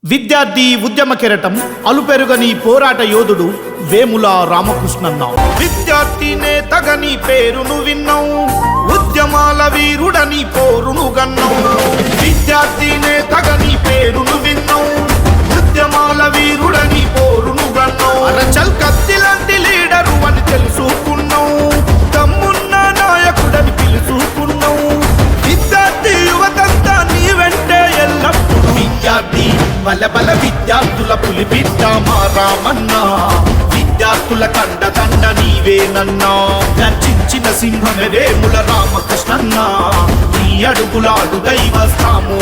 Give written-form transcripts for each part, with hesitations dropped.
విద్యార్థి ఉద్యమ కెరటం అలుపెరుగని పోరాట యోధుడు వేముల రామకృష్ణన్న. విద్యార్థి నేతగని పేరును విన్నావు, ఉద్యమాల వీరుడని పోరును గన్నావు. విద్యార్థి నేతగని పేరును విన్నావు, ఉద్యమాల వీరుడని పోరును గన్నావు. అరచల్ కత్తి లాంటి లీడరు అని తెలుసుకున్నావు, తమ్మున్న నాయకుడని పిలుచుకున్నావు. విద్యార్థి యువతంతా నీ వెంటే ఎల్లప్పుడు. విద్యార్థి బలబల విద్యార్థుల పులిబిడ్డ మా రామన్న, విద్యార్థుల కండదండ నీవేనన్నా. గర్జించిన సింహమే వేముల రామకృష్ణన్న, నీ అడుగులాడు దైవస్తాము.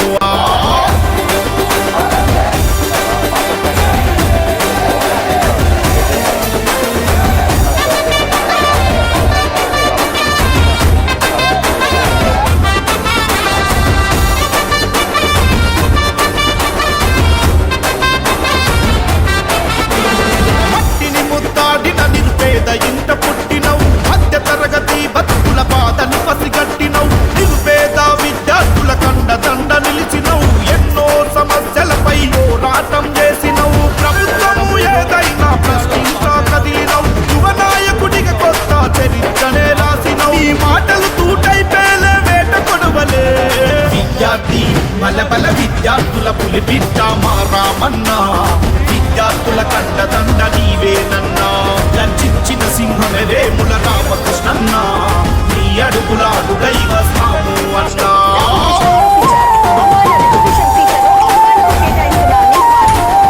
ఇంట పుట్టినవు, మధ్య తరగతి బతుకుల బాధలు పసిగట్టినవు. నిరుపేద విద్యార్థుల కండదండ నిలిచినవు, ఎన్నో సమస్యలపై పోరాటం చేసినవు. ప్రభుత్వము ఏదైనా ప్రశ్నించా కదిలినవు, యువ నాయకుడిగా కొత్త చరిత్రనే రాసినవు. ఈ మాటలు తూటై పేలే వేట కొడవలే. విద్యార్థి బలబల విద్యార్థుల పులిబిడ్డ మా రామన్న, విద్యార్థుల కండదండ నీవేనన్నా. గర్జించిన సింహమే వేముల రామకృష్ణన్న, నీ అడుగులాడు దైవస్తాము అన్నా.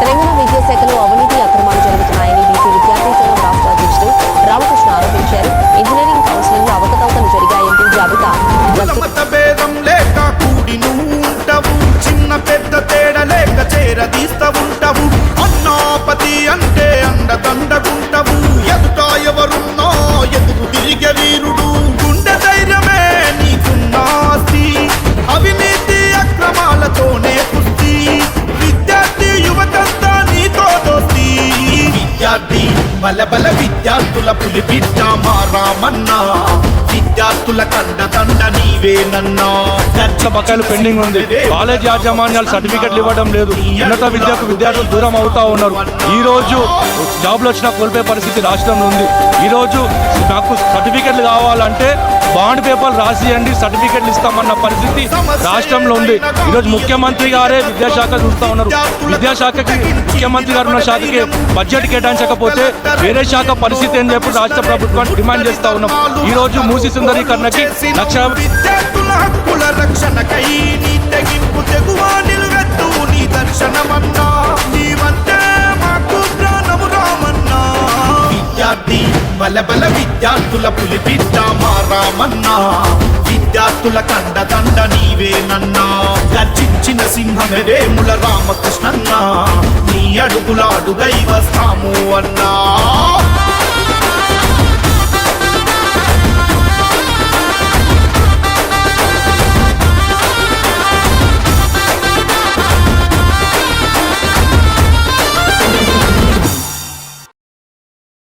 తెలంగాణ విద్యాశాఖలో అవినీతి అక్రమాలు జరుగుతున్నాయని బీసీ విద్యార్థి సంఘం రాష్ట్ర అధ్యక్షుడు రామకృష్ణ ఆరోపించారు. ఇంజనీరింగ్ కౌన్సిలింగ్ లో అవకతవకలు జరిగాయంటూ జాబితా. మతభేదం లేక కూడి ఉంటావు, చిన్న పెద్ద తేడా లేక చేరదీస్తా ఉంటావు. అన్నాపతి అంటే అండదండగుంటవు, ఎదుట ఎవరున్నా ఎదురు తిరిగే వీరుడు. గుండె ధైర్యమే నీకున్నాస్తి, అవినీతి అక్రమాలతోనే కుస్తీ. విద్యార్థి యువతంతా నీతో దోస్తి. విద్యార్థి బలబల విద్యార్థుల పులిబిడ్డ మా రామన్న, విద్యార్థుల కండదండ నీవేనన్నా. బకాయిలు పెండింగ్ ఉంది, కాలేజ్ యాజమాన్యాలు సర్టిఫికెట్లు ఇవ్వడం లేదు, ఉన్నత విద్యకు విద్యార్థులు దూరం అవుతా ఉన్నారు. ఈ రోజు జాబ్లు వచ్చినా కోల్పోయే పరిస్థితి రాష్ట్రంలో ఉంది. ఈ రోజు నాకు సర్టిఫికెట్లు కావాలంటే బాండ్ పేపర్లు రాసియండి, సర్టిఫికెట్లు ఇస్తామన్న పరిస్థితి రాష్ట్రంలో ఉంది. ఈరోజు ముఖ్యమంత్రి గారే విద్యాశాఖ చూస్తా ఉన్నారు. విద్యాశాఖకి ముఖ్యమంత్రి గారు ఉన్న శాఖకి బడ్జెట్ కేటాయించకపోతే వేరే శాఖ పరిస్థితి అని చెప్పి రాష్ట్ర ప్రభుత్వాన్ని డిమాండ్ చేస్తా ఉన్నాం. ఈ రోజు మూసి సుందరీకరణకి విద్యార్థుల హక్కుల రక్షణకై నీ తెగింపు తెగువా నిలువెత్తు నీ దర్శనమన్నా. నీవంటే మాకు ప్రాణము రామన్నా. విద్యార్థి బలబల విద్యార్థుల పులిబిడ్డ మా రామన్నా, విద్యార్థుల కండదండ నీవేనన్నా. గర్జించిన సింహమే వేముల రామకృష్ణన్న, నీ అడుగులాడు దైవస్తాము అన్నా.